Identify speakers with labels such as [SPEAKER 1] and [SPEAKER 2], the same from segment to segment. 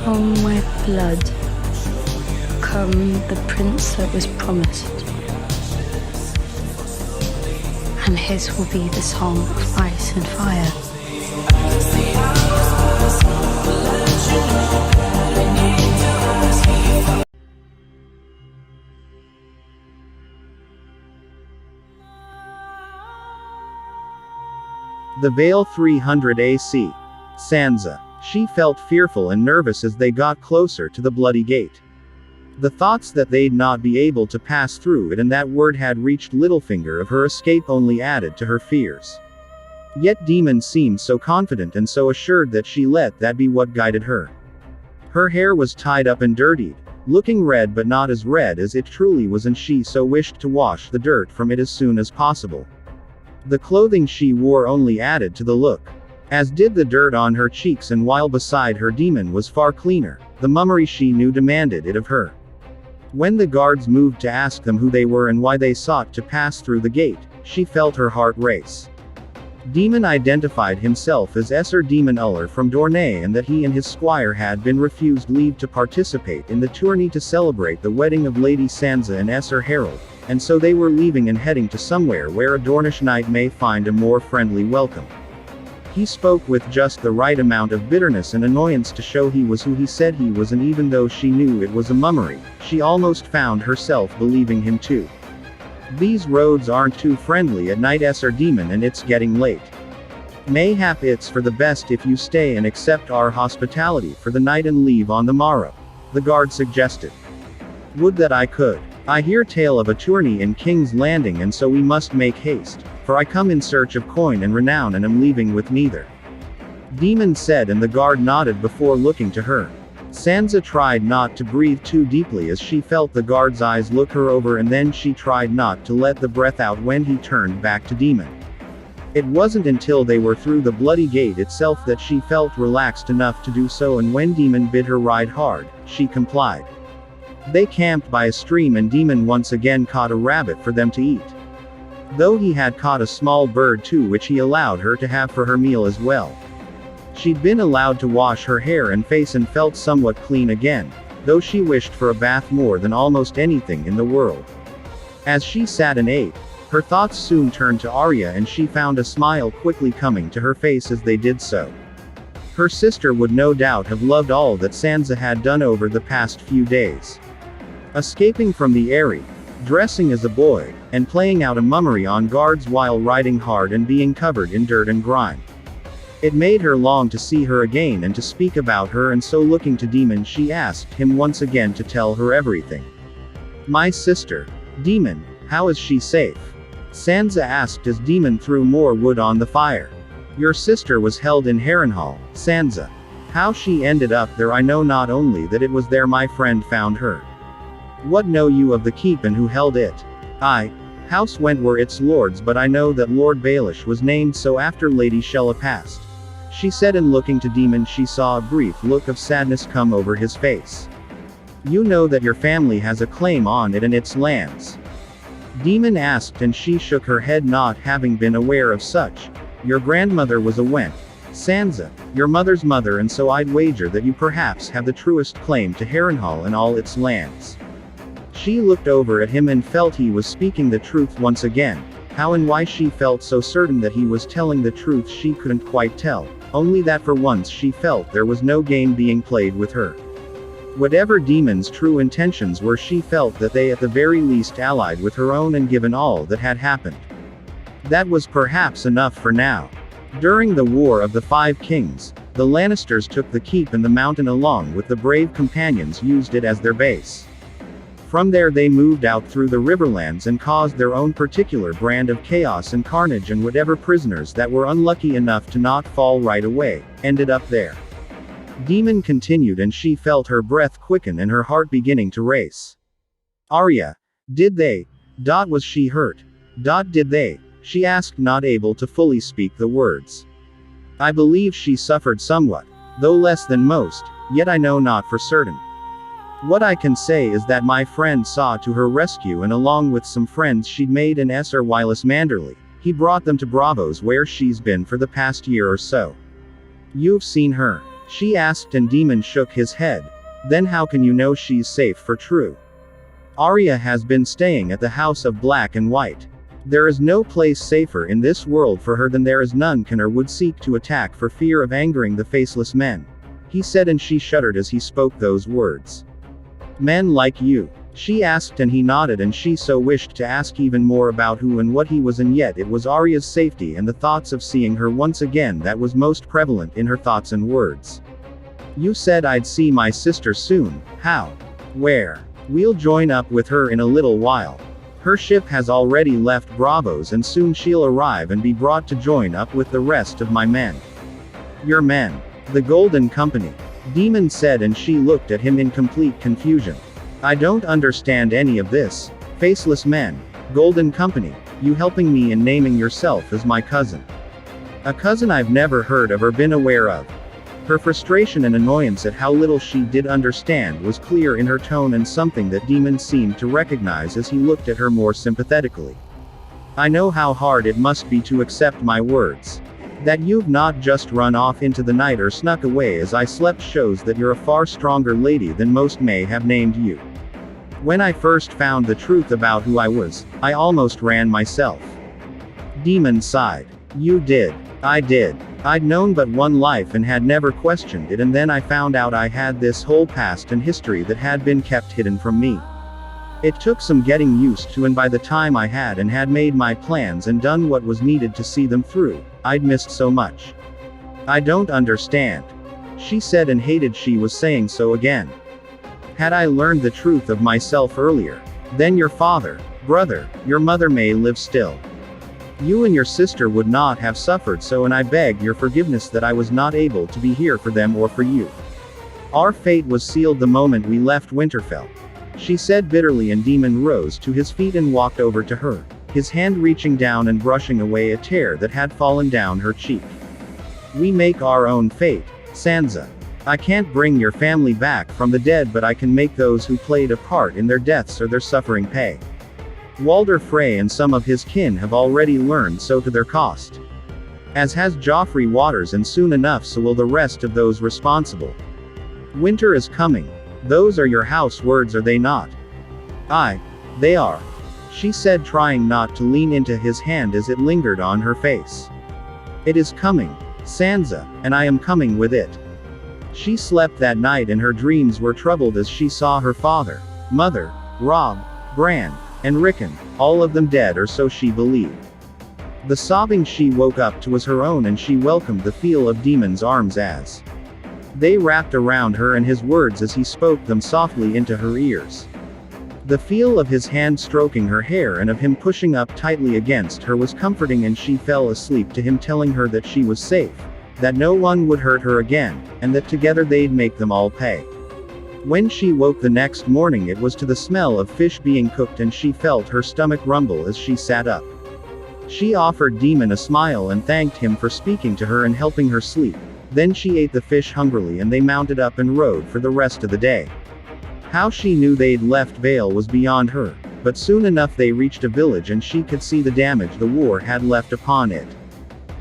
[SPEAKER 1] From my blood come the prince that was promised, and his will be the song of ice and fire.
[SPEAKER 2] The Vale 300 AC. Sansa. She felt fearful and nervous as they got closer to the Bloody Gate. The thoughts that they'd not be able to pass through it and that word had reached Littlefinger of her escape only added to her fears. Yet Demon seemed so confident and so assured that she let that be what guided her. Her hair was tied up and dirtied, looking red but not as red as it truly was, and she so wished to wash the dirt from it as soon as possible. The clothing she wore only added to the look, as did the dirt on her cheeks, and while beside her Demon was far cleaner, the mummery she knew demanded it of her. When the guards moved to ask them who they were and why they sought to pass through the gate, she felt her heart race. Demon identified himself as Esser Demon Uller from Dorne, and that he and his squire had been refused leave to participate in the tourney to celebrate the wedding of Lady Sansa and Esser Harold, and so they were leaving and heading to somewhere where a Dornish knight may find a more friendly welcome. He spoke with just the right amount of bitterness and annoyance to show he was who he said he was, and even though she knew it was a mummery, she almost found herself believing him too. These roads aren't too friendly at night, Esser Demon, and it's getting late. Mayhap it's for the best if you stay and accept our hospitality for the night and leave on the morrow, the guard suggested. Would that I could. I hear tale of a tourney in King's Landing, and so we must make haste, for I come in search of coin and renown and am leaving with neither. Demon said, and the guard nodded before looking to her. Sansa tried not to breathe too deeply as she felt the guard's eyes look her over, and then she tried not to let the breath out when he turned back to Demon. It wasn't until they were through the Bloody Gate itself that she felt relaxed enough to do so, and when Demon bid her ride hard, she complied. They camped by a stream, and Demon once again caught a rabbit for them to eat. Though he had caught a small bird too, which he allowed her to have for her meal as well. She'd been allowed to wash her hair and face and felt somewhat clean again, though she wished for a bath more than almost anything in the world. As she sat and ate, her thoughts soon turned to Arya, and she found a smile quickly coming to her face as they did so. Her sister would no doubt have loved all that Sansa had done over the past few days. Escaping from the Eyrie, dressing as a boy, and playing out a mummery on guards while riding hard and being covered in dirt and grime. It made her long to see her again and to speak about her, and so looking to Demon she asked him once again to tell her everything. My sister, Demon, how is she safe? Sansa asked as Demon threw more wood on the fire. Your sister was held in Harrenhal, Sansa. How she ended up there I know not, only that it was there my friend found her. What know you of the keep and who held it? House Went were its lords, but I know that Lord Baelish was named so after Lady Shella passed, she said, and looking to Demon she saw a brief look of sadness come over his face. You know that your family has a claim on it and its lands? Demon asked, and she shook her head, not having been aware of such. Your grandmother was a Went, Sansa, your mother's mother, and so I'd wager that you perhaps have the truest claim to Harrenhal and all its lands. She looked over at him and felt he was speaking the truth once again. How and why she felt so certain that he was telling the truth she couldn't quite tell, only that for once she felt there was no game being played with her. Whatever Demon's true intentions were, she felt that they at the very least allied with her own, and given all that had happened, that was perhaps enough for now. During the War of the Five Kings, the Lannisters took the keep and the mountain along with the brave companions used it as their base. From there they moved out through the Riverlands and caused their own particular brand of chaos and carnage, and whatever prisoners that were unlucky enough to not fall right away, ended up there. Demon continued, and she felt her breath quicken and her heart beginning to race. Arya, did they? Was she hurt? Did they? She asked, not able to fully speak the words. I believe she suffered somewhat, though less than most, yet I know not for certain. What I can say is that my friend saw to her rescue, and along with some friends she'd made in Esser Wylis Manderley, he brought them to Bravos, where she's been for the past year or so. You've seen her. she asked, and Demon shook his head. Then how can you know she's safe for true? Arya has been staying at the House of Black and White. There is no place safer in this world for her than there is none can or would seek to attack for fear of angering the faceless men. He said, and she shuddered as he spoke those words. Men like you? She asked, and he nodded, and she so wished to ask even more about who and what he was, and yet it was Arya's safety and the thoughts of seeing her once again that was most prevalent in her thoughts and words. You said I'd see my sister soon. How? Where? We'll join up with her in a little while. Her ship has already left Bravos, and soon she'll arrive and be brought to join up with the rest of my men. Your men? The Golden Company. Demon said, and she looked at him in complete confusion. I don't understand any of this. Faceless men. Golden Company. You helping me in naming yourself as my cousin. A cousin I've never heard of or been aware of. Her frustration and annoyance at how little she did understand was clear in her tone, and something that Demon seemed to recognize as he looked at her more sympathetically. I know how hard it must be to accept my words. That you've not just run off into the night or snuck away as I slept shows that you're a far stronger lady than most may have named you. When I first found the truth about who I was, I almost ran myself. Demon sighed. You did. I did. I'd known but one life and had never questioned it, and then I found out I had this whole past and history that had been kept hidden from me. It took some getting used to, and by the time I had made my plans and done what was needed to see them through, I'd missed so much. I don't understand. She said, and hated she was saying so again. Had I learned the truth of myself earlier, then your father, brother, your mother may live still. You and your sister would not have suffered so, and I beg your forgiveness that I was not able to be here for them or for you. Our fate was sealed the moment we left Winterfell. She said bitterly, and Demon rose to his feet and walked over to her, his hand reaching down and brushing away a tear that had fallen down her cheek. We make our own fate, Sansa. I can't bring your family back from the dead, but I can make those who played a part in their deaths or their suffering pay. Walder Frey and some of his kin have already learned so to their cost. As has Joffrey Waters, and soon enough so will the rest of those responsible. Winter is coming. Those are your house words, are they not? Aye. They are. She said, trying not to lean into his hand as it lingered on her face. It is coming, Sansa, and I am coming with it. She slept that night, and her dreams were troubled as she saw her father, mother, Robb, Bran, and Rickon, all of them dead, or so she believed. The sobbing she woke up to was her own, and she welcomed the feel of Demon's arms as they wrapped around her, and his words as he spoke them softly into her ears. The feel of his hand stroking her hair and of him pushing up tightly against her was comforting, and she fell asleep to him telling her that she was safe, that no one would hurt her again, and that together they'd make them all pay. When she woke the next morning, it was to the smell of fish being cooked, and she felt her stomach rumble as she sat up. She offered Demon a smile and thanked him for speaking to her and helping her sleep. Then she ate the fish hungrily, and they mounted up and rode for the rest of the day. How she knew they'd left Vale was beyond her, but soon enough they reached a village, and she could see the damage the war had left upon it.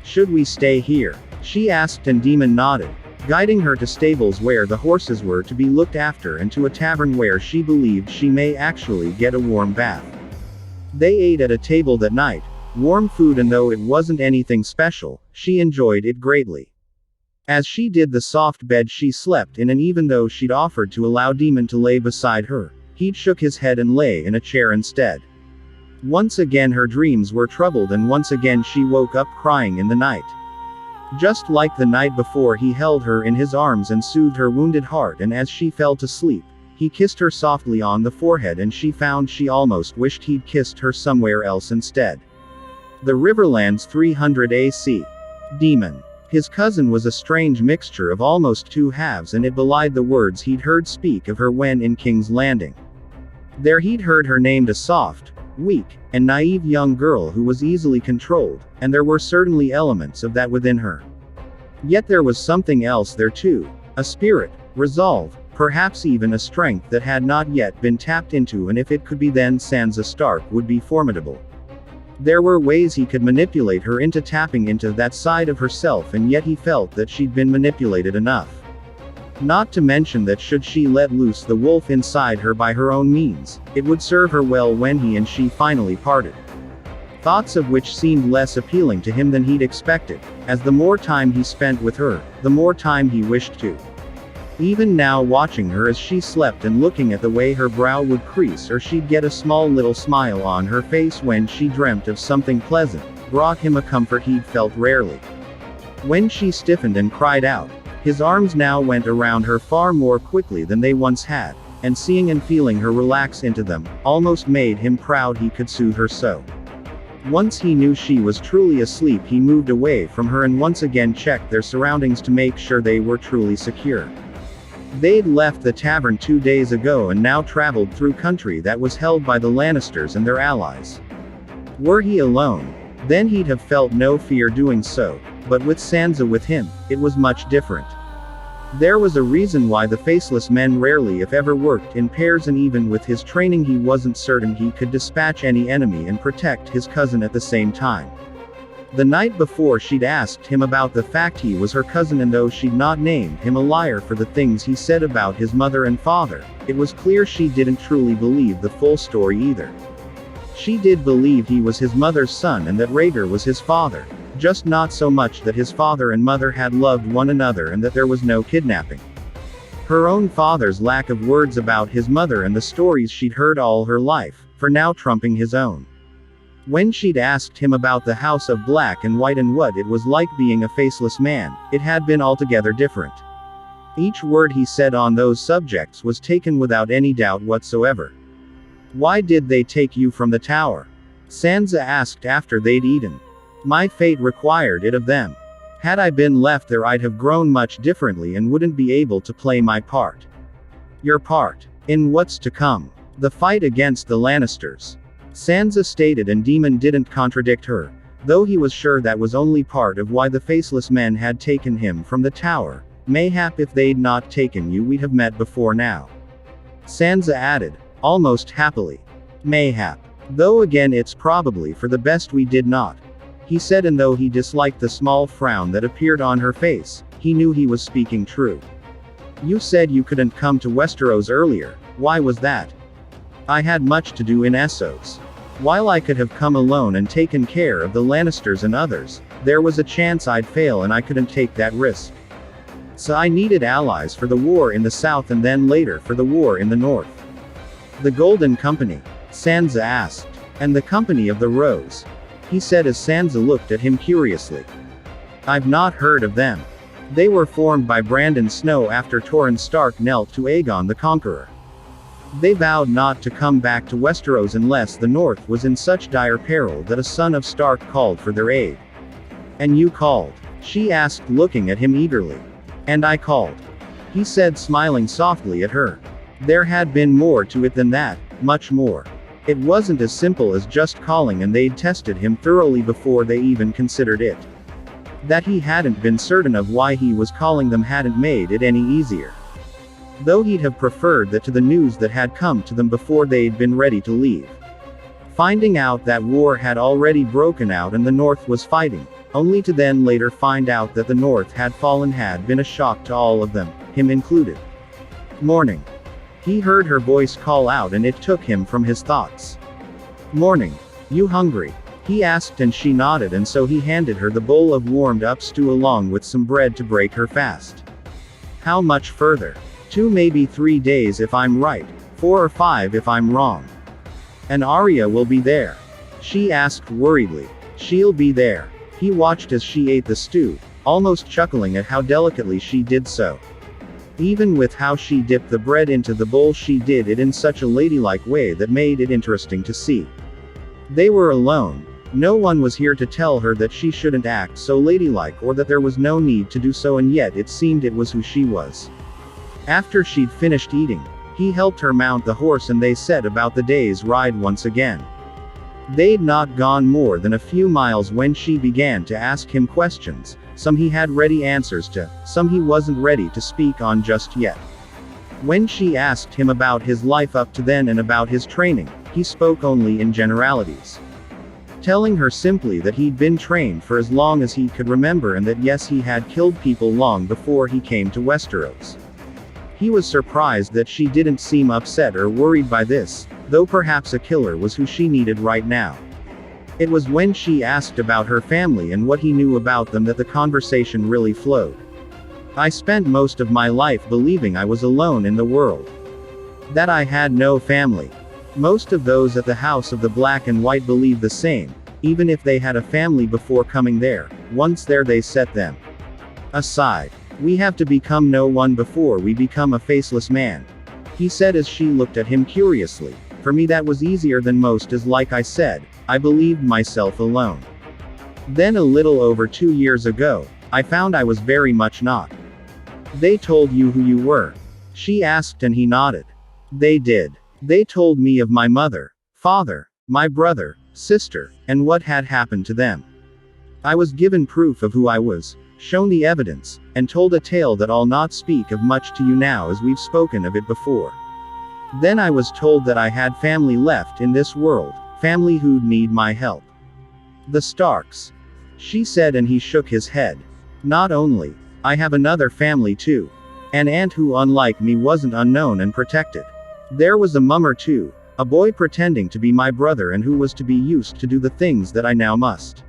[SPEAKER 2] Should we stay here? She asked, and Demon nodded, guiding her to stables where the horses were to be looked after, and to a tavern where she believed she may actually get a warm bath. They ate at a table that night, warm food, and though it wasn't anything special, she enjoyed it greatly. As she did the soft bed she slept in, and even though she'd offered to allow Demon to lay beside her, he'd shook his head and lay in a chair instead. Once again her dreams were troubled, and once again she woke up crying in the night. Just like the night before, he held her in his arms and soothed her wounded heart, and as she fell to sleep, he kissed her softly on the forehead, and she found she almost wished he'd kissed her somewhere else instead. The Riverlands 300 AC. Demon. His cousin was a strange mixture of almost two halves, and it belied the words he'd heard speak of her when in King's Landing. There he'd heard her named a soft, weak, and naive young girl who was easily controlled, and there were certainly elements of that within her. Yet there was something else there too, a spirit, resolve, perhaps even a strength that had not yet been tapped into, and if it could be, then Sansa Stark would be formidable. There were ways he could manipulate her into tapping into that side of herself, and yet he felt that she'd been manipulated enough. Not to mention that should she let loose the wolf inside her by her own means, it would serve her well when he and she finally parted. Thoughts of which seemed less appealing to him than he'd expected, as the more time he spent with her, the more time he wished to. Even now, watching her as she slept and looking at the way her brow would crease or she'd get a small little smile on her face when she dreamt of something pleasant, brought him a comfort he'd felt rarely. When she stiffened and cried out, his arms now went around her far more quickly than they once had, and seeing and feeling her relax into them, almost made him proud he could soothe her so. Once he knew she was truly asleep, he moved away from her and once again checked their surroundings to make sure they were truly secure. They'd left the tavern 2 days ago and now traveled through country that was held by the Lannisters and their allies. Were he alone, then he'd have felt no fear doing so, but with Sansa with him, it was much different. There was a reason why the faceless men rarely if ever worked in pairs, and even with his training he wasn't certain he could dispatch any enemy and protect his cousin at the same time. The night before she'd asked him about the fact he was her cousin, and though she'd not named him a liar for the things he said about his mother and father, it was clear she didn't truly believe the full story either. She did believe he was his mother's son and that Rhaegar was his father, just not so much that his father and mother had loved one another and that there was no kidnapping. Her own father's lack of words about his mother and the stories she'd heard all her life, for now trumping his own. When she'd asked him about the House of Black and White and what it was like being a faceless man, it had been altogether different. Each word he said on those subjects was taken without any doubt whatsoever. "Why did they take you from the tower?" Sansa asked after they'd eaten. "My fate required it of them. Had I been left there I'd have grown much differently and wouldn't be able to play my part." "Your part? In what's to come?" "The fight against the Lannisters," Sansa stated, and Daemon didn't contradict her, though he was sure that was only part of why the faceless men had taken him from the tower. "Mayhap if they'd not taken you we'd have met before now," Sansa added, almost happily. "Mayhap. Though again it's probably for the best we did not," he said, and though he disliked the small frown that appeared on her face, he knew he was speaking true. "You said you couldn't come to Westeros earlier. Why was that?" "I had much to do in Essos. While I could have come alone and taken care of the Lannisters and others, there was a chance I'd fail and I couldn't take that risk. So I needed allies for the war in the south and then later for the war in the north." "The Golden Company?" Sansa asked. "And the Company of the Rose?" he said as Sansa looked at him curiously. "I've not heard of them. They were formed by Brandon Snow after Torrhen Stark knelt to Aegon the Conqueror. They vowed not to come back to Westeros unless the North was in such dire peril that a son of Stark called for their aid." "And you called?" she asked, looking at him eagerly. "And I called," he said, smiling softly at her. There had been more to it than that, much more. It wasn't as simple as just calling, and they'd tested him thoroughly before they even considered it. That he hadn't been certain of why he was calling them hadn't made it any easier. Though he'd have preferred that to the news that had come to them before they'd been ready to leave. Finding out that war had already broken out and the North was fighting, only to then later find out that the North had fallen, had been a shock to all of them, him included. "Morning." He heard her voice call out and it took him from his thoughts. "Morning. You hungry?" he asked, and she nodded, and so he handed her the bowl of warmed up stew along with some bread to break her fast. "How much further?" 2 maybe 3 days if I'm right, 4 or 5 if I'm wrong." "And Arya will be there?" she asked worriedly. "She'll be there." He watched as she ate the stew, almost chuckling at how delicately she did so. Even with how she dipped the bread into the bowl, she did it in such a ladylike way that made it interesting to see. They were alone. No one was here to tell her that she shouldn't act so ladylike or that there was no need to do so, and yet it seemed it was who she was. After she'd finished eating, he helped her mount the horse and they set about the day's ride once again. They'd not gone more than a few miles when she began to ask him questions, some he had ready answers to, some he wasn't ready to speak on just yet. When she asked him about his life up to then and about his training, he spoke only in generalities. Telling her simply that he'd been trained for as long as he could remember and that yes, he had killed people long before he came to Westeros. He was surprised that she didn't seem upset or worried by this, though perhaps a killer was who she needed right now. It was when she asked about her family and what he knew about them that the conversation really flowed. I spent most of my life believing I was alone in the world. That I had no family. Most of those at the House of the Black and White believed the same, even if they had a family before coming there. Once there they set them aside. We have to become no one before we become a faceless man, he said as she looked at him curiously. For me that was easier than most, as like I said, I believed myself alone. Then a little over 2 years ago, I found I was very much not. They told you who you were? She asked and he nodded. They did. They told me of my mother, father, my brother, sister, and what had happened to them. I was given proof of who I was, shown the evidence, and told a tale that I'll not speak of much to you now as we've spoken of it before. Then I was told that I had family left in this world, family who'd need my help. The Starks. She said, and he shook his head. Not only, I have another family too. An aunt who unlike me wasn't unknown and protected. There was a mummer too, a boy pretending to be my brother and who was to be used to do the things that I now must.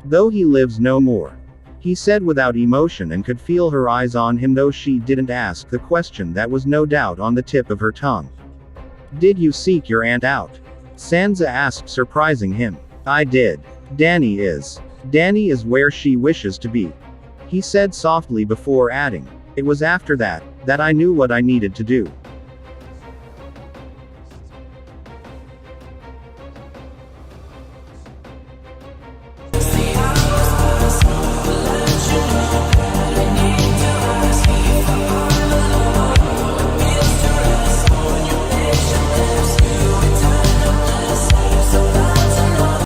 [SPEAKER 2] Though he lives no more. He said without emotion, and could feel her eyes on him though she didn't ask the question that was no doubt on the tip of her tongue. Did you seek your aunt out? Sansa asked, surprising him. I did. Dany is where she wishes to be. He said softly before adding, it was after that I knew what I needed to do.